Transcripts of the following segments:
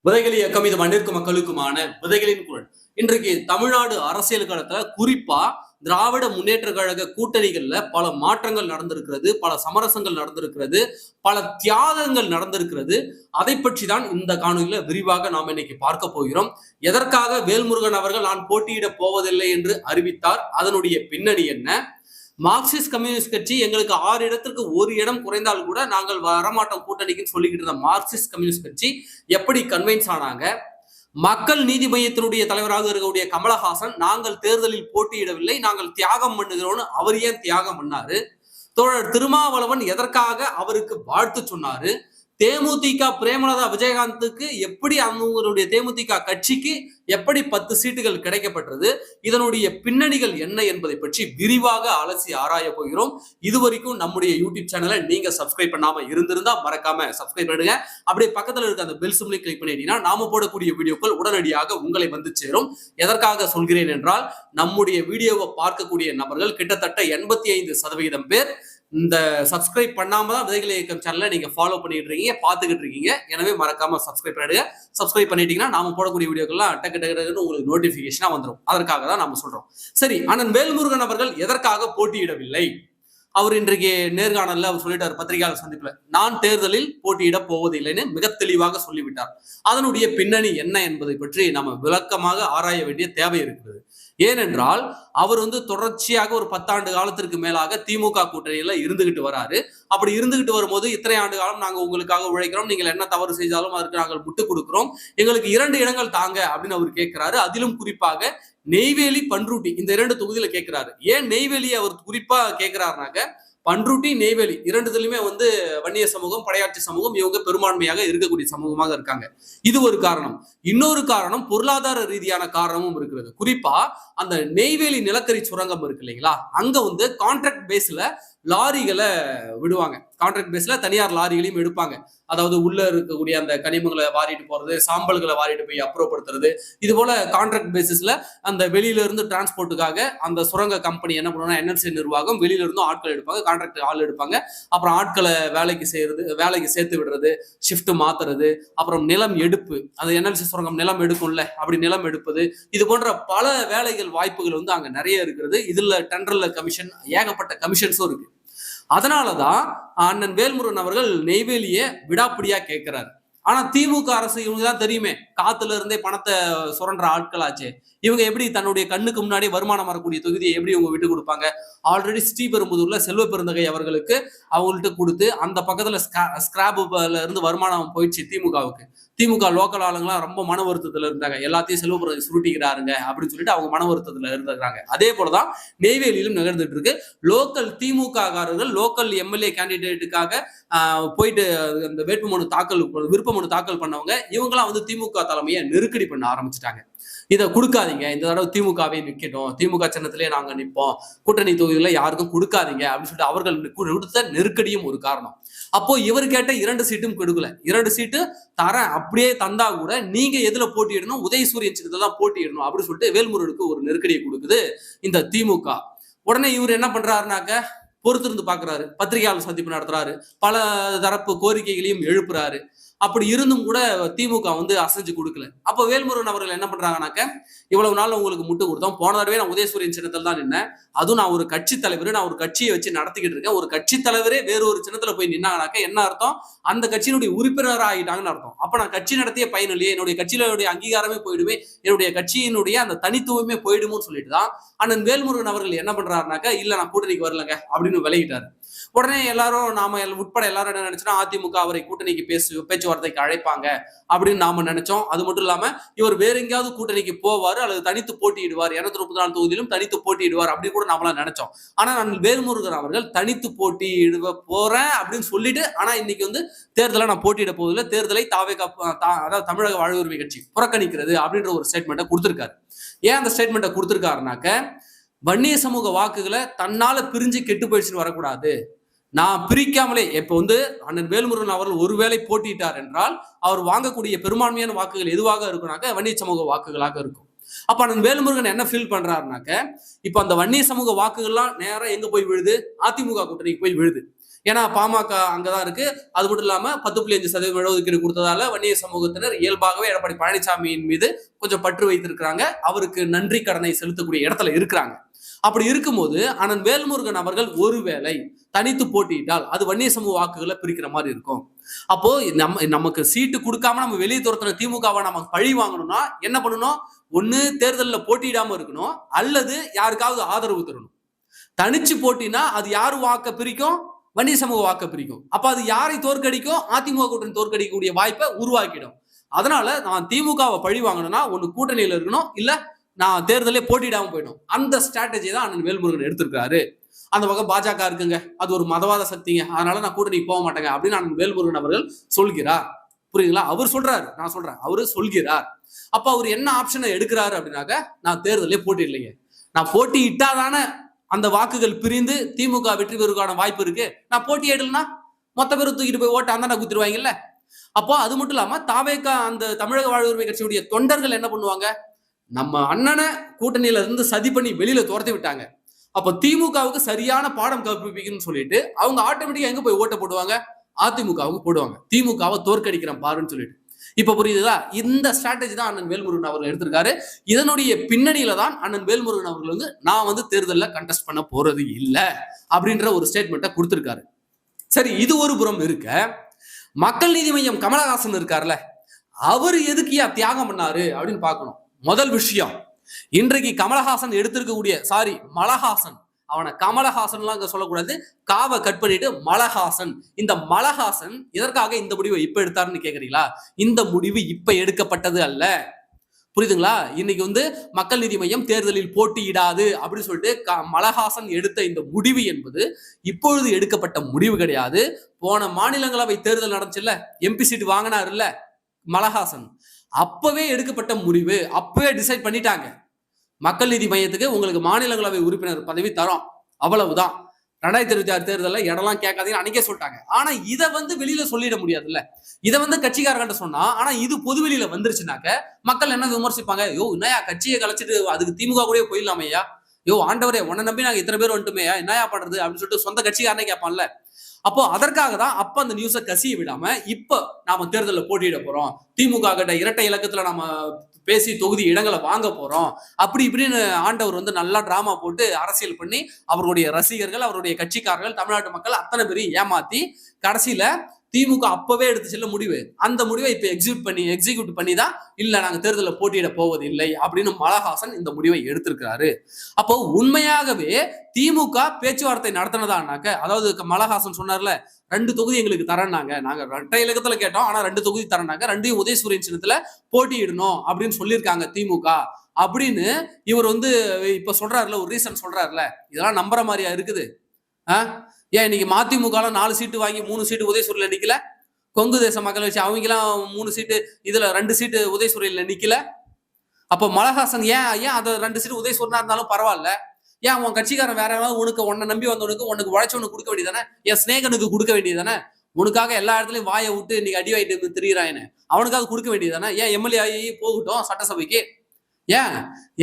விதைகள் இயக்கம் இது மண்ணிற்கு மக்களுக்குமான விதைகளின் குரல். இன்றைக்கு தமிழ்நாடு அரசியல் களத்துல குறிப்பா திராவிட முன்னேற்ற கழக கூட்டணிகள்ல பல மாற்றங்கள் நடந்திருக்கிறது, பல சமரசங்கள் நடந்திருக்கிறது, பல தியாகங்கள் நடந்திருக்கிறது. அதை பற்றி தான் இந்த காணொலியில விரிவாக நாம் இன்னைக்கு பார்க்க போகிறோம். எதற்காக வேல்முருகன் அவர்கள் நான் போட்டியிட போவதில்லை என்று அறிவித்தார், அதனுடைய பின்னணி என்ன? மார்க்சிஸ்ட் கம்யூனிஸ்ட் கட்சி எங்களுக்கு 6 இடத்திற்கு ஒரு இடம் குறைந்தால் கூட நாங்கள் வரமாட்டோம் கூட்டணிக்குன்னு சொல்லிக்கிட்டு இருந்த மார்க்சிஸ்ட் கம்யூனிஸ்ட் கட்சி எப்படி கன்வின்ஸ் ஆனாங்க? மக்கள் நீதி மையத்தினுடைய தலைவராக இருக்கக்கூடிய கமலஹாசன் நாங்கள் தேர்தலில் போட்டியிடவில்லை, நாங்கள் தியாகம் பண்ணுகிறோம்னு அவர் ஏன் தியாகம் பண்ணாரு? தோழர் திருமாவளவன் எதற்காக அவருக்கு வாழ்த்து சொன்னாரு? தேமுதிக பிரேமலதா விஜயகாந்துக்கு எப்படி அவங்களுடைய தேமுதிக கட்சிக்கு எப்படி 10 சீட்டுகள் கிடைக்கப்பட்டது? இதனுடைய பின்னணிகள் என்ன என்பதை பற்றி விரிவாக அலசி ஆராய போகிறோம். இதுவரைக்கும் நம்முடைய யூடியூப் சேனலை நீங்க சப்ஸ்கிரைப் பண்ணாம இருந்திருந்தா மறக்காம சப்ஸ்கிரைப் பண்ணுங்க. அப்படியே பக்கத்துல இருக்க அந்த பெல் சிம்பலை கிளிக் பண்ணிட்டீங்கன்னா நாம போடக்கூடிய வீடியோக்கள் உடனடியாக உங்களை வந்து சேரும். எதற்காக சொல்கிறேன் என்றால், நம்முடைய வீடியோவை பார்க்கக்கூடிய நபர்கள் கிட்டத்தட்ட 85% பேர் இந்த சப்ஸ்கிரைப் பண்ணாம தான் விதைகள் இயக்கம் சேனலை நீங்க ஃபாலோ பண்ணிட்டு இருக்கீங்க, பார்த்துக்கிட்டு இருக்கீங்க. எனவே மறக்காம சப்ஸ்கிரைப் பண்ணிடுங்க. சப்ஸ்கிரைப் பண்ணிட்டீங்கன்னா நாம போடக்கூடிய வீடியோக்கெல்லாம் டக்கு டக்கு உங்களுக்கு நோட்டிபிகேஷனா வந்துடும். அதற்காக தான் நம்ம சொல்றோம். சரி, அண்ணன் வேல்முருகன் அவர்கள் எதற்காக போட்டியிடவில்லை? அவர் இன்றைக்கு நேர்காணல்ல அவர் சொல்லிட்டார், பத்திரிகையாளர் சந்திப்புல, நான் தேர்தலில் போட்டியிட போவதில்லைன்னு மிக தெளிவாக சொல்லிவிட்டார். அதனுடைய பின்னணி என்ன என்பதை பற்றி நம்ம விளக்கமாக ஆராய வேண்டிய தேவை இருக்கிறது. ஏனென்றால் அவர் தொடர்ச்சியாக ஒரு 10 ஆண்டு காலத்திற்கு மேலாக திமுக கூட்டணியில இருந்துகிட்டு வராரு. அப்படி இருந்துகிட்டு வரும்போது, இத்தனை ஆண்டு காலம் நாங்க உங்களுக்காக உழைக்கிறோம், நீங்கள் என்ன தவறு செய்தாலும் அதற்கு நாங்கள் முட்டு கொடுக்கிறோம், எங்களுக்கு 2 இடங்கள் தாங்க அப்படின்னு அவர் கேட்கிறாரு. அதிலும் குறிப்பாக நெய்வேலி, பன்ருட்டி இந்த 2 தொகுதியில கேட்கிறாரு. ஏன் நெய்வேலியை அவர் குறிப்பா கேட்கிறாருனாக்க, பன்ருட்டி நெய்வேலி 2த்துலயுமே வன்னிய சமூகம், படையாட்சி சமூகம் இவங்க பெரும்பான்மையாக இருக்கக்கூடிய சமூகமாக இருக்காங்க. இது ஒரு காரணம். இன்னொரு காரணம் பொருளாதார ரீதியான காரணமும் இருக்கிறது. குறிப்பா அந்த நெய்வேலி நிலக்கரி சுரங்கம் இருக்கு இல்லைங்களா, அங்க கான்ட்ராக்ட் பேஸ்ல லாரிகளை விடுவாங்க. கான்ட்ராக்ட் பேஸ்ல தனியார் லாரிகளையும் எடுப்பாங்க. அதாவது உள்ள இருக்கக்கூடிய அந்த கனிமங்களை வாரிட்டு போறது, சாம்பல்களை வாரிட்டு போய் அப்புறப்படுத்துறது, இது போல கான்ட்ராக்ட் பேசிஸ்ல அந்த வெளியில இருந்து டிரான்ஸ்போர்ட்டுக்காக அந்த சுரங்க கம்பெனி என்ன பண்ணுவாங்க, என்எல்சி நிர்வாகம் வெளியில இருந்தும் ஆட்கள் எடுப்பாங்க, கான்ட்ராக்ட் ஆள் எடுப்பாங்க. அப்புறம் ஆட்களை வேலைக்கு சேர்த்து விடுறது, ஷிஃப்ட் மாத்துறது, அப்புறம் நிலம் எடுப்பு, அது என்எல்சி சுரங்கம் நிலம் எடுக்கும்ல, அப்படி நிலம் எடுப்பது, இது போன்ற பல வேலைகள் வாய்ப்புகள் அங்க நிறைய இருக்கிறது. இதுல டெண்டர்ல கமிஷன், ஏகப்பட்ட கமிஷன்ஸும் இருக்கு. அதனாலதான் அண்ணன் வேல்முருகன் அவர்கள் நெய்வேலியை விடாப்பிடியா கேட்கிறாரு. ஆனா திமுக அரசு, இவங்க தான் தெரியுமே, காத்துல இருந்தே பணத்தை சுரண்ட ஆட்களாச்சே, இவங்க எப்படி தன்னுடைய கண்ணுக்கு முன்னாடி வருமானம் வரக்கூடிய தொகுதியை எப்படி இவங்க விட்டு கொடுப்பாங்க? ஆல்ரெடி ஸ்ரீபெரும்புதூர்ல செல்வ பெருந்தகை அவர்களுக்கு அவங்கள்ட்ட கொடுத்து அந்த பக்கத்துல ஸ்கிராப்ல இருந்து வருமானம் போயிடுச்சு திமுகவுக்கு. திமுக லோக்கல் ஆளுங்களாம் ரொம்ப மன வருத்தத்துல இருந்தாங்க, எல்லாத்தையும் செல்வ பெருந்தகை சுருட்டிக்கிறாருங்க அப்படின்னு சொல்லிட்டு அவங்க மன வருத்தத்துல இருந்திருக்காங்க. அதே போலதான் நெய்வேலியிலும் நிகழ்ந்துட்டு இருக்கு. லோக்கல் திமுக காரர்கள் லோக்கல் எம்எல்ஏ கேண்டிடேட்டுக்காக போயிட்டு அந்த வேட்புமனு தாக்கல், விருப்ப மனு தாக்கல் பண்ணவங்க இவங்கெல்லாம் திமுக தலைமையை நெருக்கடி பண்ண ஆரம்பிச்சுட்டாங்க. இதை கொடுக்காதீங்க, இந்த தடவை திமுகவே நிக்கட்டும், திமுக சின்னத்திலே நாங்க நிற்போம், கூட்டணி தொகுதிகளை யாருக்கும் கொடுக்காதீங்க அப்படின்னு சொல்லிட்டு அவர்கள் கொடுத்த நெருக்கடியும் ஒரு காரணம். அப்போ இவர் கேட்ட 2 சீட்டும் கொடுக்கல. 2 சீட்டு தரேன், அப்படியே தந்தா கூட நீங்க எதுல போட்டியிடணும், உதயசூரியன் சின்னத்துல தான் போட்டியிடணும் அப்படின்னு சொல்லிட்டு வேல்முருகனுக்கு ஒரு நெருக்கடியை கொடுக்குது இந்த திமுக. உடனே இவர் என்ன பண்றாருனாக்க, பொறுத்திருந்து பாக்குறாரு, பத்திரிகையாளர் சந்திப்பு நடத்துறாரு, பல தரப்பு கோரிக்கைகளையும் எழுப்புறாரு. அப்படி இருந்தும் கூட திமுக அசைஞ்சு கொடுக்கல. அப்ப வேல்முருகன் அவர்கள் என்ன பண்றாங்கனாக்க, இவ்வளவு நாள் உங்களுக்கு முட்டு கொடுத்தோம், போன தடவை நான் உதயசூரியன் சின்னத்தில் தான் நின்னேன், அதுவும் நான் ஒரு கட்சி தலைவர், நான் ஒரு கட்சியை வச்சு நடத்திக்கிட்டு இருக்கேன், ஒரு கட்சி தலைவரே வேற ஒரு சின்னத்துல போய் நின்னாங்கனாக்க என்ன அர்த்தம்? அந்த கட்சியினுடைய உறுப்பினராக ஆகிட்டாங்கன்னு அர்த்தம். அப்ப நான் கட்சி நடத்திய பயன் இல்லையே, என்னுடைய கட்சியினுடைய அங்கீகாரமே போயிடுமே, என்னுடைய கட்சியினுடைய அந்த தனித்துவமே போயிடுமோன்னு சொல்லிட்டு தான் அண்ணன் வேல்முருகன் அவர்கள் என்ன பண்றாருனாக்க, இல்ல நான் கூட்டணிக்கு வரலங்க அப்படின்னு விலகிட்டாரு. உடனே எல்லாரும், நாம உட்பட எல்லாரும் என்ன நினைச்சோம், அதிமுக அவரை கூட்டணிக்கு பேச்சுவார்த்தைக்கு அழைப்பாங்க அப்படின்னு நாம நினைச்சோம். அது மட்டும் இல்லாம இவர் வேற எங்கேயாவது கூட்டணிக்கு போவாரு அல்லது தனித்து போட்டியிடுவார், 234 தொகுதியிலும் தனித்து போட்டியிடுவார் அப்படி கூட நாமலாம் நினைச்சோம். ஆனா நான் வேல்முருகன் அவர்கள் தனித்து போட்டியிடுவ போறேன் அப்படின்னு சொல்லிட்டு, ஆனா இன்னைக்கு தேர்தலை நான் போட்டியிட போவதில்லை, தேர்தலை அதாவது தமிழக வாழ்வுரிமை கட்சி புறக்கணிக்கிறது அப்படின்ற ஒரு ஸ்டேட்மெண்ட்டை கொடுத்திருக்காரு. ஏன் அந்த ஸ்டேட்மெண்ட்டை கொடுத்திருக்காருனாக்க, வன்னிய சமூக வாக்குகளை தன்னால பிரிஞ்சு கெட்டு போயிடுச்சுன்னு வரக்கூடாது, நான் பிரிக்காமலே இப்ப அண்ணன் வேல்முருகன் அவர்கள் ஒருவேளை போட்டியிட்டார் என்றால் அவர் வாங்கக்கூடிய பெரும்பான்மையான வாக்குகள் எதுவாக இருக்கும்னாக்க வன்னிய சமூக வாக்குகளாக இருக்கும். அப்ப அண்ணன் வேல்முருகன் என்ன ஃபீல் பண்றாருனாக்க, இப்ப அந்த வன்னிய சமூக வாக்குகள்லாம் நேரம் எங்க போய் விழுது? அதிமுக கூட்டணிக்கு போய் விழுது. ஏன்னா பாமக அங்கதான் இருக்கு. அது மட்டும் இல்லாம 10.5% இடஒதுக்கீடு கொடுத்ததால வன்னியர் சமூகத்தினர் இயல்பாகவே எடப்பாடி பழனிசாமியின் மீது கொஞ்சம் பற்று வைத்திருக்கிறாங்க. அவருக்கு நன்றி கடனை செலுத்தக்கூடிய இடத்துல இருக்கிறாங்க. அப்படி இருக்கும்போது அண்ணன் வேல்முருகன் அவர்கள் ஒருவேளை தனித்து போட்டியிட்டால் அது வன்னிய சமூக வாக்குகளை பிரிக்கிற மாதிரி இருக்கும். அப்போ நமக்கு சீட்டு கொடுக்காம நம்ம வெளியே துரத்துன திமுகவை நம்ம பழி வாங்கணும்னா என்ன பண்ணணும்? ஒண்ணு தேர்தலில் போட்டியிடாம இருக்கணும், அல்லது யாருக்காவது ஆதரவு தரணும். தனிச்சு போட்டினா அது யாரு வாக்க பிரிக்கும்? வன்னிய சமூக வாக்க பிரிக்கும். அப்ப அது யாரை தோற்கடிக்கும்? அதிமுக கூட்டணி தோற்கடிக்கக்கூடிய வாய்ப்பை உருவாக்கிடும். அதனால நான் திமுகவை பழி வாங்கணும்னா ஒண்ணு கூட்டணியில இருக்கணும், இல்ல நான் தேர்தலே போட்டியிடாம போயிடும். அந்த ஸ்ட்ராட்டஜி தான் அண்ணன் வேல்முருகன் எடுத்திருக்காரு. அந்த பக்கம் பாஜக இருக்குங்க, அது ஒரு மதவாத சக்திங்க, அதனால நான் கூட்டணிக்கு போக மாட்டேங்க அப்படின்னு அண்ணன் வேல்முருகன் அவர்கள் சொல்கிறார். புரியுதுங்களா? அவர் சொல்றாரு, நான் சொல்றேன், அவரு சொல்கிறார். அப்ப அவர் என்ன ஆப்ஷனை எடுக்கிறாரு அப்படின்னாக்க, நான் தேர்தலே போட்டியிடலைங்க, நான் போட்டியிட்டாதானே அந்த வாக்குகள் பிரிந்து திமுக வெற்றி பெறுவதற்கான வாய்ப்பு இருக்கு, நான் போட்டியிடலன்னா மொத்த பேரும் தூக்கிட்டு போய் ஓட்ட அந்த குத்துருவாங்கல்ல. அப்போ அது மட்டும் இல்லாம தாவேகா அந்த தமிழக வாழ்வுரிமை கட்சியுடைய தொண்டர்கள் என்ன பண்ணுவாங்க? நம்ம அண்ணனை கூட்டணியில இருந்து சதி பண்ணி வெளியில துரத்தி விட்டாங்க, அப்ப திமுகவுக்கு சரியான பாடம் கற்பிக்கணும்னு சொல்லிட்டு அவங்க ஆட்டோமேட்டிக்கா எங்க போய் ஓட்ட போடுவாங்க? அதிமுகவுக்கு போடுவாங்க, திமுகவை தோற்கடிக்கிறேன் பாருன்னு சொல்லிட்டு. இப்ப புரியுதுதா? இந்த ஸ்ட்ராட்டஜி தான் அண்ணன் வேல்முருகன் அவர்கள் எடுத்திருக்காரு. இதனுடைய பின்னணியில தான் அண்ணன் வேல்முருகன் அவர்கள் நான் தேர்தலில் கண்டெஸ்ட் பண்ண போறது இல்ல அப்படின்ற ஒரு ஸ்டேட்மெண்ட்டை கொடுத்திருக்காரு. சரி, இது ஒரு புறம் இருக்க, மக்கள் நீதி மையம் கமலஹாசன் இருக்காருல்ல, அவர் எதுக்கியா தியாகம் பண்ணாரு அப்படின்னு பார்க்கணும். முதல் விஷயம், இன்றைக்கு கமலஹாசன் எடுத்திருக்கக்கூடிய மலஹாசன், அவனை கமலஹாசன்லாம் இங்க சொல்லக்கூடாது, காவை கட் பண்ணிட்டு மலஹாசன். இந்த மலஹாசன் எதற்காக இந்த முடிவை இப்ப எடுத்தாருன்னு கேக்குறீங்களா? இந்த முடிவு இப்ப எடுக்கப்பட்டது அல்ல. புரியுதுங்களா? இன்னைக்கு மக்கள் நீதி மையம் தேர்தலில் போட்டியிடாது அப்படின்னு சொல்லிட்டு மலஹாசன் எடுத்த இந்த முடிவு என்பது இப்பொழுது எடுக்கப்பட்ட முடிவு கிடையாது. போன மாநிலங்களவை தேர்தல் நடந்துச்சுல்ல, எம்பி சீட் வாங்கினார் இல்ல மலஹாசன், அப்பவே எடுக்கப்பட்ட முடிவு, அப்பவே டிசைட் பண்ணிட்டாங்க. மக்கள் நீதி மையத்துக்கு உங்களுக்கு மாநிலங்களவை உறுப்பினர் பதவி தரோம், அவ்வளவுதான். 2026 தேர்தலில் இடம்லாம் கேட்காதீங்க அன்னைக்கே சொல்லிட்டாங்க. ஆனா இதை வெளியில சொல்லிட முடியாதுல்ல. இதை கட்சிக்காரர்கிட்ட சொன்னா, ஆனா இது பொது வெளியில வந்துருச்சுனாக்க மக்கள் என்ன விமர்சிப்பாங்க? யோ என்னையா கட்சியை கலைச்சிட்டு அதுக்கு திமுக கூட போயிடலாமையா, யோ ஆண்டவரே உன்னை நம்பி நாங்க இத்தனை பேர் வந்துட்டுமையா, என்னையா பண்றது அப்படின்னு சொல்லிட்டு சொந்த கட்சிக்காரனே கேட்பான்ல. அப்போ அதற்காக தான் அப்ப அந்த நியூஸை கசிய விடாம இப்ப நாம தேர்தலில் போட்டியிட போறோம், திமுக கிட்ட இரட்டை இலக்கத்துல நாம பேசி தொகுதி இடங்களை வாங்க போறோம் அப்படி இப்படின்னு ஆண்டவர் நல்லா டிராமா போட்டு அரசியல் பண்ணி அவருடைய ரசிகர்கள், அவருடைய கட்சிக்காரர்கள், தமிழ்நாட்டு மக்கள் அத்தனை பேரையும் ஏமாத்தி கடைசியில திமுக அப்பவே எடுத்து செல்ல முடிவு, அந்த முடிவை இப்ப எக்ஸிக்யூட் பண்ணி தான் இல்ல நாங்க தேர்தலில் போட்டியிட போவது இல்லை அப்படின்னு மலஹாசன் இந்த முடிவை எடுத்திருக்கிறாரு. அப்போ உண்மையாகவே திமுக பேச்சுவார்த்தை நடத்தினதானாக்க, அதாவது மலஹாசன் சொன்னார்ல 2 தொகுதி எங்களுக்கு தரேன்னாங்க, நாங்க 2 இலக்கத்துல கேட்டோம், ஆனா 2 தொகுதி தரேன்னாங்க, 2 உதயசூரியன் சின்னத்துல போட்டியிடணும் அப்படின்னு சொல்லியிருக்காங்க திமுக அப்படின்னு இவர் இப்ப சொல்றாருல, ஒரு ரீசன் சொல்றாருல, இதெல்லாம் நம்புற மாதிரியா இருக்குது? ஏன் இன்னைக்கு மதிமுக 4 சீட்டு வாங்கி 3 சீட்டு உதயசூரில நிக்கல? கொங்கு தேச மக்கள் வச்சு அவங்கெல்லாம் 3 சீட்டு, இதுல 2 சீட்டு உதயசூரில நிக்கல? அப்போ மலஹாசன் ஏன் அதை 2 சீட்டு உதயசூரனா இருந்தாலும் பரவாயில்ல, ஏன் உன் கட்சிக்காரன் வேற ஏதாவது உன்னை நம்பி வந்தவனுக்கு உனக்கு உழைச்சவனுக்கு கொடுக்க வேண்டியதானே, என் ஸ்நேகனுக்கு கொடுக்க வேண்டியதானே, உனக்காக எல்லா இடத்துலயும் வாயை விட்டு இன்னைக்கு அடி வாங்கிட்டு திரியிறான்னு அவனுக்காக கொடுக்க வேண்டியதானே, ஏன் எம்எல்ஏ ஆகி போகட்டும் சட்டசபைக்கு,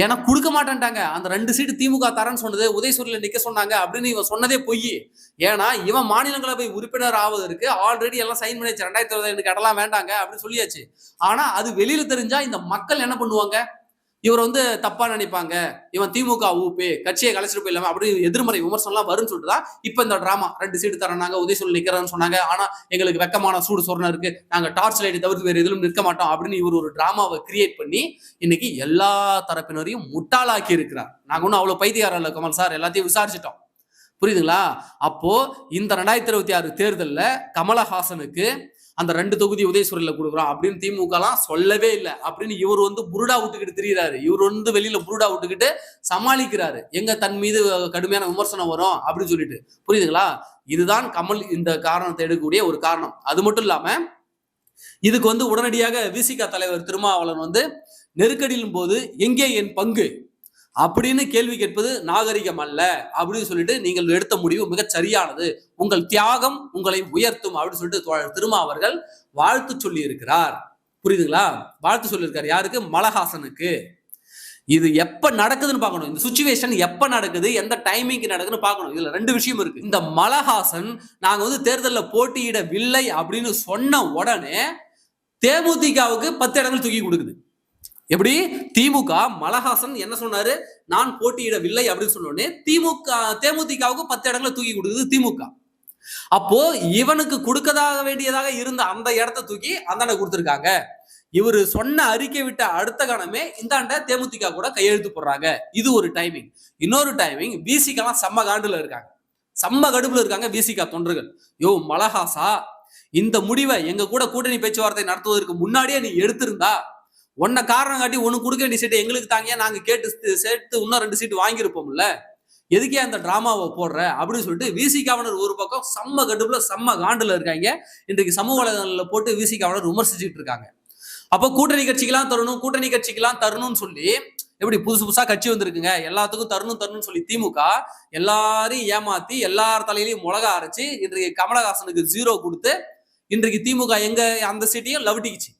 ஏன்னா கொடுக்க மாட்டேன்ட்டாங்க. அந்த 2 சீட்டு திமுக தரேன்னு சொன்னது உதயசூரில நிக்க சொன்னாங்க அப்படின்னு இவன் சொன்னதே பொய். ஏன்னா இவன் மாநிலங்களவை உறுப்பினர் ஆவதற்கு ஆல்ரெடி எல்லாம் சைன் பண்ணியாச்சு, 2020 எனக்கு இடலாம் வேண்டாங்க அப்படின்னு சொல்லியாச்சு. ஆனா அது வெளியில தெரிஞ்சா இந்த மக்கள் என்ன பண்ணுவாங்க? இவர் தப்பா நினைப்பாங்க, இவன் திமுக ஊப்பே கட்சியை கலைச்சிட்டு போயிடலாம அப்படின்னு எதிர்மறை விமர்சனம்லாம் வரும்னு சொல்லிட்டுதான் இப்ப இந்த டிராமா 2 சீட்டு தரனாங்க, உதயசூரில் நிக்கிறேன்னு சொன்னாங்க, ஆனா எங்களுக்கு வெக்கமான சூடு சொரணை இருக்கு, நாங்க டார்ச் லைட் தவிர்த்து வேற எதிலும் நிற்க மாட்டோம் அப்படின்னு இவர் ஒரு டிராமாவை கிரியேட் பண்ணி இன்னைக்கு எல்லா தரப்பினரையும் முட்டாளாக்கி இருக்கிறார். நாங்க ஒன்னும் அவ்வளவு பைத்தியாரம் இல்ல கமல் சார், எல்லாத்தையும் விசாரிச்சிட்டோம். புரியுதுங்களா? அப்போ இந்த 2026 தேர்தலில் கமலஹாசனுக்கு அந்த 2 தொகுதி உதயசூரில கொடுக்குறோம் அப்படின்னு திமுக எல்லாம் சொல்லவே இல்லை அப்படின்னு இவர் புருடா விட்டுக்கிட்டு திரியிறாரு. இவர் வெளியில புருடா விட்டுக்கிட்டு சமாளிக்கிறாரு, எங்க தன் மீது கடுமையான விமர்சனம் வரும் அப்படின்னு சொல்லிட்டு. புரியுதுங்களா? இதுதான் கமல் இந்த காரணத்தை எடுக்கக்கூடிய ஒரு காரணம். அது மட்டும் இல்லாம இதுக்கு உடனடியாக விசிக தலைவர் திருமாவளவன் நெருக்கடியின் போது எங்கே என் பங்கு அப்படின்னு கேள்வி கேட்பது நாகரிகம் அல்ல அப்படின்னு சொல்லிட்டு நீங்கள் எடுத்த முடிவு மிகச் சரியானது, உங்கள் தியாகம் உங்களை உயர்த்தும் அப்படின்னு சொல்லிட்டு திருமா அவர்கள் வாழ்த்து சொல்லி இருக்கிறார். புரியுதுங்களா? வாழ்த்து சொல்லியிருக்காரு யாருக்கு? மலஹாசனுக்கு. இது எப்ப நடக்குதுன்னு பார்க்கணும். இந்த சுச்சுவேஷன் எப்ப நடக்குது, எந்த டைமிங்க்கு நடக்குதுன்னு பார்க்கணும். இதுல ரெண்டு விஷயம் இருக்கு. இந்த மலஹாசன் நாங்க வந்து தேர்தலில் போட்டியிடவில்லை அப்படின்னு சொன்ன உடனே தேமுதிகவுக்கு 10 இடங்கள் தூக்கி கொடுக்குது. எப்படி திமுக மலஹாசன் என்ன சொன்னாரு, நான் போட்டியிடவில்லை அப்படின்னு சொன்ன உடனே தேமுதிகவுக்கு 10 இடங்களை தூக்கி கொடுக்குது திமுக. அப்போ இவனுக்கு கொடுக்கதாக வேண்டியதாக இருந்த அந்த இடத்தை தூக்கி அந்தாண்ட கொடுத்துருக்காங்க. இவரு சொன்ன அறிக்கை விட்ட அடுத்த கணமே இந்தாண்ட தேமுதிக கூட கையெழுத்து போடுறாங்க. இது ஒரு டைமிங். இன்னொரு டைமிங், விசிகெல்லாம் செம்ம காண்டுல இருக்காங்க, செம்ம கடுப்புல இருக்காங்க விசிக தொண்டர்கள். யோ மலஹாசா, இந்த முடிவை எங்க கூட கூட்டணி பேச்சுவார்த்தை நடத்துவதற்கு முன்னாடியே நீ எடுத்திருந்தா, உன்னை காரணம் காட்டி ஒண்ணு கொடுக்க வேண்டிய சீட்டை எங்களுக்கு தாங்கியா நாங்க கேட்டு சேர்த்து இன்னும் 2 சீட்டு வாங்கியிருப்போம்ல, எதுக்கே அந்த டிராமாவை போடுற அப்படின்னு சொல்லிட்டு விசிகாவினர் ஒரு பக்கம் செம்ம கடுப்புல செம்ம காண்டுல இருக்காங்க. இன்றைக்கு சமூக வலைதளங்கள்ல போட்டு விசிகாவினர் விமர்சிச்சுட்டு இருக்காங்க. அப்போ கூட்டணி கட்சிக்கெல்லாம் தரணும், கூட்டணி கட்சிக்கெல்லாம் தரணும்னு சொல்லி எப்படி புதுசா கட்சி வந்திருக்குங்க, எல்லாத்துக்கும் தரணும்னு சொல்லி திமுக எல்லாரையும் ஏமாத்தி எல்லார் தலையிலையும் மிளகா அரைச்சு இன்றைக்கு கமலஹாசனுக்கு 0 கொடுத்து இன்றைக்கு திமுக எங்க அந்த சீட்டையும் லவட்டிக்குச்சு.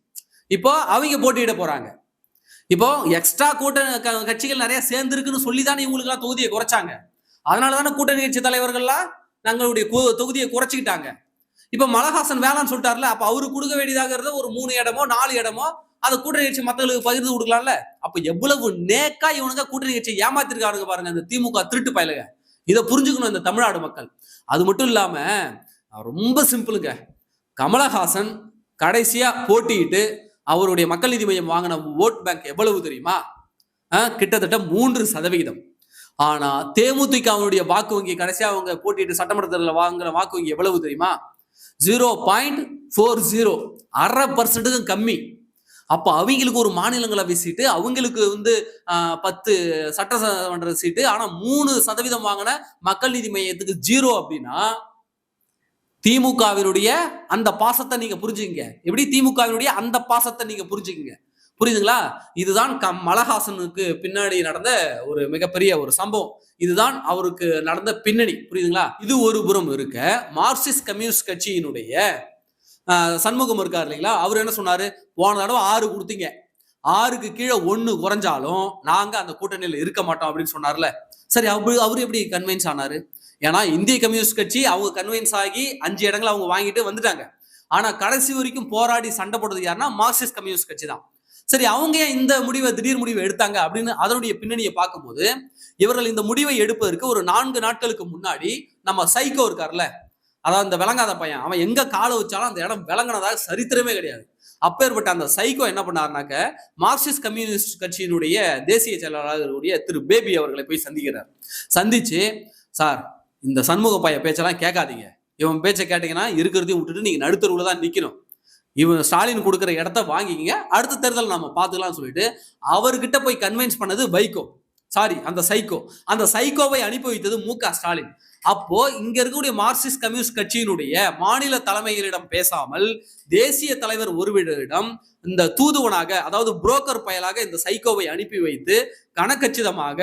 இப்போ அவங்க போட்டியிட போறாங்க. இப்போ எக்ஸ்ட்ரா கட்சிகள் நிறைய சேர்ந்துருக்குன்னு சொல்லி தானே இவங்களுக்கு எல்லாம் தொகுதியை குறைச்சாங்க. அதனாலதானே கூட்டணி கட்சி தலைவர்கள்லாம் தங்களுடைய தொகுதியை குறைச்சிக்கிட்டாங்க. இப்ப மலஹாசன் வேளான்னு சொல்லிட்டார்ல, அப்ப அவரு கொடுக்க வேண்டியதாக ஒரு 3 இடமோ 4 இடமோ அதை கூட்டணி கட்சி மக்களுக்கு பகிர்ந்து கொடுக்கலாம்ல. அப்ப எவ்வளவு நேக்கா இவனுங்க கூட்டணி கட்சி ஏமாத்திருக்காருங்க பாருங்க இந்த திமுக திருட்டு பயலுங்க. இதை புரிஞ்சுக்கணும் இந்த தமிழ்நாடு மக்கள். அது மட்டும் இல்லாம ரொம்ப சிம்பிளுங்க, கமலஹாசன் கடைசியா போட்டியிட்டு அவருடைய மக்கள் நீதி மையம் வாங்கின ஓட் பேங்க் எவ்வளவு தெரியுமா? கிட்டத்தட்ட 3%. ஆனா தேமுதிகவுடைய வாக்கு வங்கி கடைசியா அவங்க போட்டிட்டு சட்டமன்றத்தில் வாங்குற வாக்கு வங்கி எவ்வளவு தெரியுமா? 0.40, 0.5% கம்மி. அப்ப அவங்களுக்கு ஒரு மாநிலங்களவை சீட்டு, அவங்களுக்கு வந்து 10 சட்டமன்ற சீட்டு, ஆனா 3% வாங்கின மக்கள் நீதி மையத்துக்கு 0 அப்படின்னா திமுகவினுடைய அந்த பாசத்தை நீங்க புரிஞ்சுங்க. எப்படி திமுகவினுடைய அந்த பாசத்தை நீங்க புரிஞ்சுக்கங்க. புரியுதுங்களா? இதுதான் மலஹாசனுக்கு பின்னாடி நடந்த ஒரு மிகப்பெரிய ஒரு சம்பவம். இதுதான் அவருக்கு நடந்த பின்னணி. புரியுதுங்களா? இது ஒரு புறம் இருக்க, மார்க்சிஸ்ட் கம்யூனிஸ்ட் கட்சியினுடைய சண்முகம் இருக்காரு இல்லைங்களா, அவர் என்ன சொன்னாரு, போன தடவை 6 கொடுத்தீங்க, 6க்கு கீழே 1 குறைஞ்சாலும் நாங்க அந்த கூட்டணியில் இருக்க மாட்டோம் அப்படின்னு சொன்னார்ல. சரி, அவரு எப்படி கன்வின்ஸ் ஆனாரு? ஏன்னா இந்திய கம்யூனிஸ்ட் கட்சி அவங்க கன்வின்ஸ் ஆகி 5 இடங்களை அவங்க வாங்கிட்டு வந்துட்டாங்க. ஆனா கடைசி வரைக்கும் போராடி சண்டை போட்டது யாருன்னா மார்க்சிஸ்ட் கம்யூனிஸ்ட் கட்சி தான். சரி, அவங்க ஏன் இந்த முடிவை திடீர் முடிவை எடுத்தாங்க அப்படின்னு அதனுடைய பின்னணியை பார்க்கும்போது, இவர்கள் இந்த முடிவை எடுப்பதற்கு ஒரு 4 நாட்களுக்கு முன்னாடி நம்ம சைக்கோ இருக்கார்ல, அதாவது இந்த விளங்காத பையன், அவன் எங்க காலை வச்சாலும் அந்த இடம் விளங்கினதாக சரித்திரமே கிடையாது. அப்பேற்பட்ட அந்த சைக்கோ என்ன பண்ணாருனாக்க, மார்க்சிஸ்ட் கம்யூனிஸ்ட் கட்சியினுடைய தேசிய செயலாளருடைய திரு பேபி அவர்களை போய் சந்திக்கிறார். சந்திச்சு, சார் இந்த சண்முக பைய பேச்செல்லாம் கேட்காதீங்க, இவன் பேச்சை கேட்டீங்கன்னா இருக்கிறதையும் விட்டுட்டு நீங்க நடுத்தருவுல தான் நிக்கணும், இவன் ஸ்டாலின் கொடுக்குற இடத்த வாங்கிக்கிங்க, அடுத்த தேர்தல் நம்ம பார்த்துக்கலாம்னு சொல்லிட்டு அவர்கிட்ட போய் கன்வின்ஸ் பண்ணது வைகோ, சாரி அந்த சைக்கோ. அந்த சைக்கோவை அனுப்பி வைத்தது மு.க. ஸ்டாலின். அப்போ இங்க இருக்கக்கூடிய மார்க்சிஸ்ட் கம்யூனிஸ்ட் கட்சியினுடைய மாநில தலைமைகளிடம் பேசாமல் தேசிய தலைவர் ஒருவரிடம் இந்த தூதுவனாக, அதாவது புரோக்கர் பயலாக இந்த சைக்கோவை அனுப்பி வைத்து கணக்கச்சிதமாக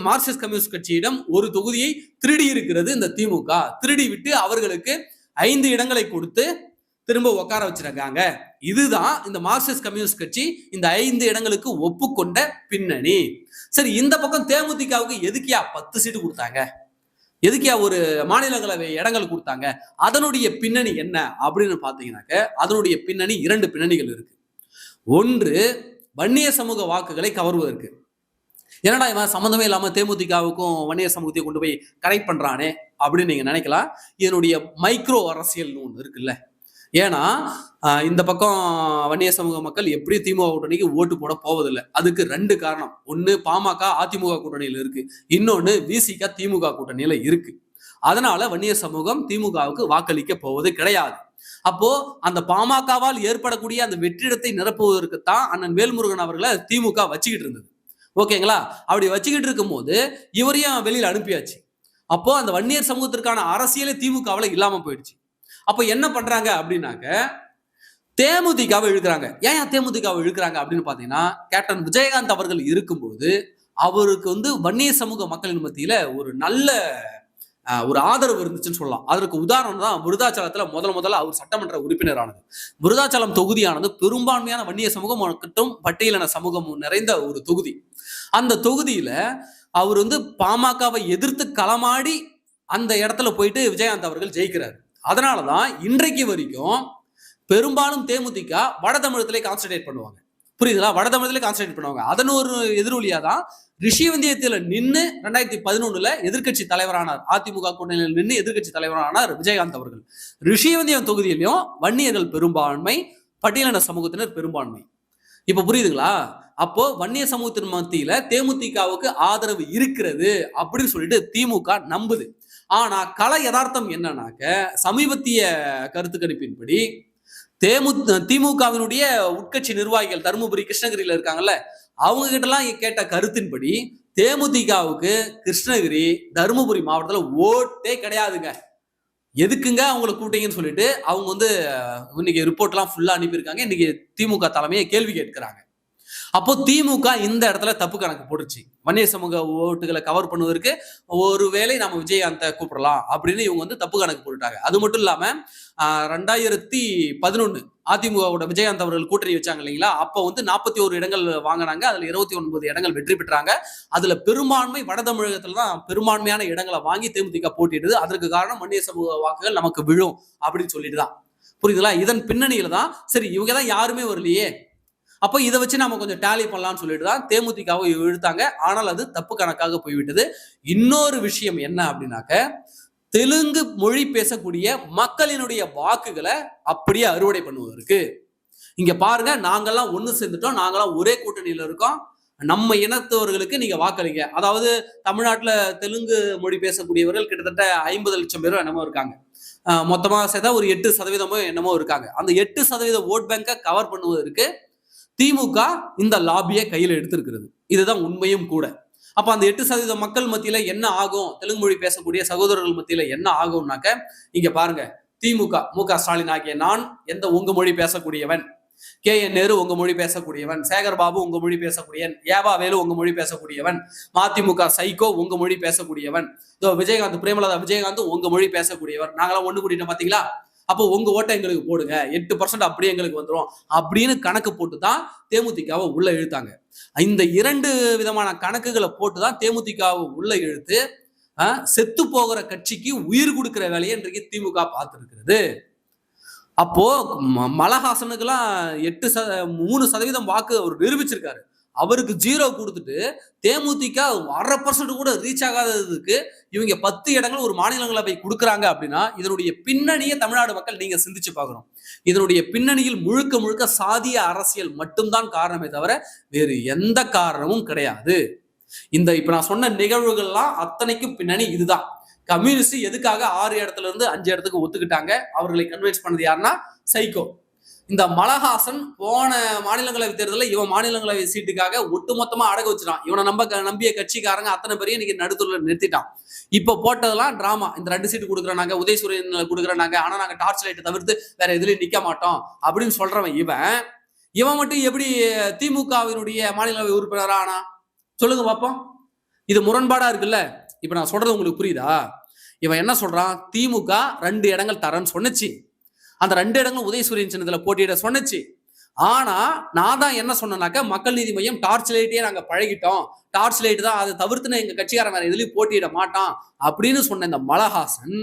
மார்க்சிஸ்ட் கம்யூனிஸ்ட் கட்சியிடம் ஒரு தொகுதியை திருடி இருக்கிறது இந்த திமுக. திருடி விட்டு அவர்களுக்கு 5 இடங்களை கொடுத்து திரும்ப உட்கார வச்சிருக்காங்க. இதுதான் இந்த மார்க்சிஸ்ட் கம்யூனிஸ்ட் கட்சி இந்த 5 இடங்களுக்கு ஒப்புக்கொண்ட பின்னணி. சரி, இந்த பக்கம் தேமுதிகவுக்கு எதுக்கியா 10 சீட்டு கொடுத்தாங்க, எதுக்கியா ஒரு மாநிலங்களவை இடங்கள் கொடுத்தாங்க? அதனுடைய பின்னணி என்ன அப்படின்னு பாத்தீங்கன்னாக்க, அதனுடைய பின்னணி 2 பின்னணிகள் இருக்கு. ஒன்று, வன்னிய சமூக வாக்குகளை கவர்வதற்கு. என்னடா இவன் சம்மந்தமே இல்லாம தேமுதிகவுக்கும் வன்னியர் சமூகத்தையும் கொண்டு போய் கனெக்ட் பண்றானே அப்படின்னு நீங்க நினைக்கலாம். இதனுடைய மைக்ரோ அரசியல்னு ஒன்று இருக்குல்ல. ஏன்னா இந்த பக்கம் வன்னிய சமூக மக்கள் எப்படி திமுக கூட்டணிக்கு ஓட்டு போட போவதில்லை. அதுக்கு 2 காரணம். ஒன்னு, பாமக அதிமுக கூட்டணியில இருக்கு, இன்னொன்னு விசிக திமுக கூட்டணியில இருக்கு. அதனால வன்னியர் சமூகம் திமுகவுக்கு வாக்களிக்க போவது கிடையாது. அப்போ அந்த பாமகவால் ஏற்படக்கூடிய அந்த வெற்றிடத்தை நிரப்புவதற்குத்தான் அண்ணன் வேல்முருகன் அவர்களை திமுக வச்சுக்கிட்டு இருந்தது. ஓகேங்களா? அப்படி வச்சுக்கிட்டு இருக்கும் போது இவரையும் வெளியில அனுப்பியாச்சு. அப்போ அந்த வன்னியர் சமூகத்திற்கான அரசியலே திமுகவில் இல்லாம போயிடுச்சு. அப்ப என்ன பண்றாங்க அப்படின்னாக்க, தேமுதிகவை இழுக்கிறாங்க. ஏன் தேமுதிகவை இழுக்கிறாங்க அப்படின்னு பாத்தீங்கன்னா, கேப்டன் விஜயகாந்த் அவர்கள் இருக்கும்போது அவருக்கு வந்து வன்னிய சமூக மக்களின் மத்தியில ஒரு நல்ல ஒரு ஆதரவு இருந்துச்சுன்னு சொல்லலாம். அதற்கு உதாரணம் தான் விருதாச்சலத்துல முதல்ல அவர் சட்டமன்ற உறுப்பினரானது. விருதாச்சலம் தொகுதியானது பெரும்பான்மையான வன்னிய சமூகம் மற்றும் பட்டியலின சமூகம் நிறைந்த ஒரு தொகுதி. அந்த தொகுதியில அவர் பாமகவை எதிர்த்து களமாடி அந்த இடத்துல போயிட்டு விஜயகாந்த் அவர்கள் ஜெயிக்கிறார். அதனாலதான் இன்றைக்கு வரைக்கும் பெரும்பாலும் தேமுதிக வட தமிழகத்திலே கான்சன்ட்ரேட் பண்ணுவாங்க. புரியுதுங்களா? வட தமிழகத்திலே கான்சன்ட்ரேட் பண்ணுவாங்க. அதன் ஒரு எதிரொலியா தான் ரிஷிவந்தியத்தில் நின்று 2011 எதிர்கட்சி தலைவரானார். அதிமுக கூட்டணியில் நின்று எதிர்கட்சி தலைவரானார் விஜயகாந்த் அவர்கள். ரிஷிவந்தியம் தொகுதியிலும் வன்னியர்கள் பெரும்பான்மை, பட்டியலின சமூகத்தினர் பெரும்பான்மை. இப்ப புரியுதுங்களா? அப்போ வன்னிய சமூகத்தின் மத்தியில தேமுதிகவுக்கு ஆதரவு இருக்கிறது அப்படின்னு சொல்லிட்டு திமுக நம்புது. ஆனா கள யதார்த்தம் என்னன்னாக்க, சமீபத்திய கருத்து கணிப்பின்படி திமுகவினுடைய உட்கட்சி நிர்வாகிகள் தருமபுரி கிருஷ்ணகிரியில இருக்காங்கல்ல, அவங்க கிட்ட எல்லாம் கேட்ட கருத்தின்படி தேமுதிகவுக்கு கிருஷ்ணகிரி தருமபுரி மாவட்டத்துல ஓட்டே கிடையாதுங்க. எதுக்குங்க அவங்களை கூட்டீங்கன்னு சொல்லிட்டு அவங்க இன்னைக்கு ரிப்போர்ட் எல்லாம் ஃபுல்லா அனுப்பியிருக்காங்க. இன்னைக்கு திமுக தலைமையை கேள்வி கேட்கிறாங்க. அப்போ திமுக இந்த இடத்துல தப்பு கணக்கு போட்டுச்சு. வன்னிய சமூக ஓட்டுகளை கவர் பண்ணுவதற்கு ஒருவேளை நம்ம விஜயகாந்தை கூப்பிடலாம் அப்படின்னு இவங்க தப்பு கணக்கு போட்டுட்டாங்க. அது மட்டும் இல்லாம 2011 அதிமுகவோட விஜயகாந்த் அவர்கள் கூட்டணி வச்சாங்க இல்லைங்களா? அப்போ 41 இடங்கள் வாங்கினாங்க. அதுல 29 இடங்கள் வெற்றி பெற்றாங்க. அதுல பெரும்பான்மை வட தமிழகத்துல தான் பெரும்பான்மையான இடங்களை வாங்கி தேமுதிக போட்டிடுது. அதற்கு காரணம் வன்னிய சமூக வாக்குகள் நமக்கு விழும் அப்படின்னு சொல்லிட்டு தான். புரியுதுங்களா? இதன் பின்னணியில தான் சரி இவங்க தான் யாருமே வரலையே, அப்போ இதை வச்சு நம்ம கொஞ்சம் டேலி பண்ணலாம்னு சொல்லிட்டு தான் தேமுதிகவை இழுத்தாங்க. ஆனால் அது தப்பு கணக்காக போய்விட்டது. இன்னொரு விஷயம் என்ன அப்படின்னாக்க, தெலுங்கு மொழி பேசக்கூடிய மக்களினுடைய வாக்குகளை அப்படியே அறுவடை பண்ணுவதற்கு இங்க பாருங்க, நாங்கெல்லாம் ஒண்ணு சேர்ந்துட்டோம், நாங்கெல்லாம் ஒரே கூட்டணியில இருக்கோம், நம்ம இனத்தவர்களுக்கு நீங்க வாக்களிங்க. அதாவது தமிழ்நாட்டுல தெலுங்கு மொழி பேசக்கூடியவர்கள் கிட்டத்தட்ட 50 லட்சம் பேரும் என்னமோ இருக்காங்க. மொத்தமா சேர்த்தா ஒரு 8% என்னமோ இருக்காங்க. அந்த 8% ஓட் பேங்கை கவர் பண்ணுவதற்கு திமுக இந்த லாபியை கையில் எடுத்திருக்கிறது. இதுதான் உண்மையும் கூட. அப்ப அந்த 8% மக்கள் மத்தியில என்ன ஆகும், தெலுங்கு மொழி பேசக்கூடிய சகோதரர்கள் மத்தியில என்ன ஆகும்னாக்க, இங்க பாருங்க, திமுக மு.க. ஸ்டாலின் ஆகிய நான் உங்க மொழி பேசக்கூடியவன், கே.என். நேரு உங்க மொழி பேசக்கூடியவன், சேகர் பாபு உங்க மொழி பேசக்கூடியவன், ஏவா வேலு உங்க மொழி பேசக்கூடியவன், மதிமுக சைகோ உங்க மொழி பேசக்கூடியவன், விஜயகாந்த் பிரேமலதா விஜயகாந்த் உங்க மொழி பேசக்கூடியவர், நாங்களாம் ஒண்ணு கூட்டிட்டோம் பாத்தீங்களா? அப்போ உங்க ஓட்டை எங்களுக்கு போடுங்க, 8% அப்படியே எங்களுக்கு வந்துடும் அப்படின்னு கணக்கு போட்டு தான் தேமுதிகவை உள்ள இழுத்தாங்க. இந்த 2 விதமான கணக்குகளை போட்டுதான் தேமுதிகவை உள்ள இழுத்து செத்து போகிற கட்சிக்கு உயிர் கொடுக்கிற வேலையை இன்றைக்கு திமுக பார்த்திருக்கிறது. அப்போ மலஹாசனுக்கெல்லாம் 3% வாக்கு அவர் நிரூபிச்சிருக்காரு. அவருக்கு 0 கொடுத்துட்டு தேமுதிக 1/2% கூட ரீச் ஆகாததுக்கு இவங்க 10 இடங்கள் ஒரு மாநிலங்களவை கொடுக்குறாங்க அப்படின்னா இதனுடைய பின்னணியை தமிழ்நாடு மக்கள் நீங்க சிந்திச்சு பார்க்கணும். இதனுடைய பின்னணியில் முழுக்க சாதிய அரசியல் மட்டும்தான் காரணமே தவிர வேறு எந்த காரணமும் கிடையாது. இப்ப நான் சொன்ன நிகழ்வுகள்லாம் அத்தனைக்கும் பின்னணி இதுதான். கம்யூனிஸ்ட் எதுக்காக 6 இடத்துல இருந்து 5 இடத்துக்கு ஒத்துக்கிட்டாங்க, அவர்களை கன்வின்ஸ் பண்ணது யாருன்னா சைகோ. இந்த மலஹாசன் போன மாநிலங்களவை தேர்தலில் இவன் மாநிலங்களவை சீட்டுக்காக ஒட்டுமொத்தமா அடகு வச்சிட்டான். இவனை நம்பிய கட்சிக்காரங்க அத்தனை பேரையும் இன்னைக்கு நடுத்தூர்ல நிறுத்திட்டான். இப்ப போட்டதெல்லாம் டிராமா. இந்த 2 சீட்டு கொடுக்குறாங்க, உதயசூரியன் கொடுக்குறாங்க, ஆனா நாங்க டார்ச் லைட்டை தவிர்த்து வேற எதுலயும் நிக்க மாட்டோம் அப்படின்னு சொல்றவன் இவன் மட்டும் எப்படி திமுகவினுடைய மாநிலங்களவை உறுப்பினரா ஆனா? சொல்லுங்க பாப்போம். இது முரண்பாடா இருக்குல்ல. இப்ப நான் சொல்றது உங்களுக்கு புரியுதா? இவன் என்ன சொல்றான், திமுக 2 இடங்கள் தரேன்னு சொன்னிச்சு, அந்த 2 இடங்களும் உதயசூரியன் சின்னத்துல போட்டியிட சொன்னிச்சு. ஆனா நான் தான் என்ன சொன்னேன்னாக்க, மக்கள் நீதி மையம் டார்ச் லைட்டே நாங்க பழகிட்டோம், டார்ச் லைட் தான், அதை தவிர்த்துன்னு எங்க கட்சிக்காரன் வேற எதுலயும் போட்டியிட மாட்டான் அப்படின்னு சொன்ன இந்த மலஹாசன்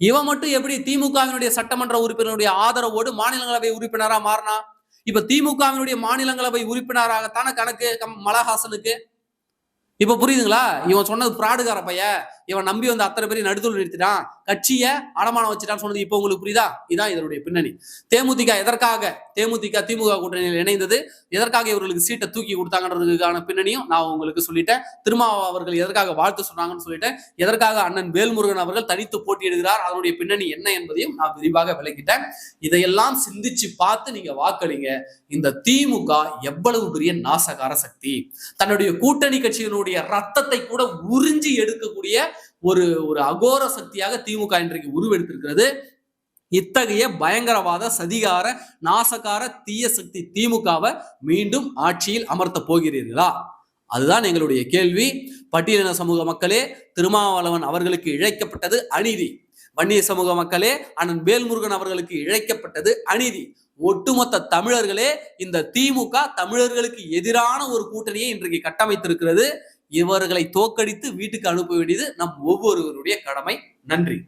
இவன் மட்டும் எப்படி திமுகவினுடைய சட்டமன்ற உறுப்பினருடைய ஆதரவோடு மாநிலங்களவை உறுப்பினரா மாறினா? இப்ப திமுகவினுடைய மாநிலங்களவை உறுப்பினராகத்தான கணக்கு மலஹாசனுக்கு. இப்ப புரியுதுங்களா? இவன் சொன்னது பிராடுகார பைய, இவன் நம்பி அத்தனை பேரையும் நடுத்தூர் நிறுத்திட்டான், கட்சிய அடமானம் வச்சுட்டான்னு சொன்னது இப்ப உங்களுக்கு புரியுதா? இதான் இதனுடைய பின்னணி. தேமுதிக எதற்காக திமுக கூட்டணியில் இணைந்தது, எதற்காக இவர்களுக்கு சீட்டை தூக்கி கொடுத்தாங்கன்றதுக்கான பின்னணியும் நான் உங்களுக்கு சொல்லிட்டேன். திருமாவளவன் அவர்கள் எதற்காக வாழ்த்து சொன்னாங்கன்னு சொல்லிட்டேன். எதற்காக அண்ணன் வேல்முருகன் அவர்கள் தனித்து போட்டியிடுகிறார், அதனுடைய பின்னணி என்ன என்பதையும் நான் விரிவாக விளக்கிட்டேன். இதையெல்லாம் சிந்திச்சு பார்த்து நீங்க வாக்களிங்க. இந்த திமுக எவ்வளவு பெரிய நாசகார சக்தி, தன்னுடைய கூட்டணி கட்சியினுடைய ரத்தத்தை கூட உறிஞ்சி எடுக்கக்கூடிய ஒரு அகோர சக்தியாக திமுக இன்றைக்கு உருவெடுத்திருக்கிறது. இத்தகைய பயங்கரவாத சதிகார நாசகார தீய சக்தி திமுகவை மீண்டும் ஆட்சியில் அமர்த்த போகிறீர்களா? அதுதான் எங்களுடைய கேள்வி. பட்டியலின சமூக மக்களே, திருமாவளவன் அவர்களுக்கு இழைக்கப்பட்டது அநீதி. வன்னிய சமூக மக்களே, அண்ணன் வேல்முருகன் அவர்களுக்கு இழைக்கப்பட்டது அநீதி. ஒட்டுமொத்த தமிழர்களே, இந்த திமுக தமிழர்களுக்கு எதிரான ஒரு கூட்டணியை இன்றைக்கு கட்டமைத்திருக்கிறது. இவர்களை தோற்கடித்து வீட்டுக்கு அனுப்ப வேண்டியது நம் ஒவ்வொருவருடைய கடமை. நன்றி.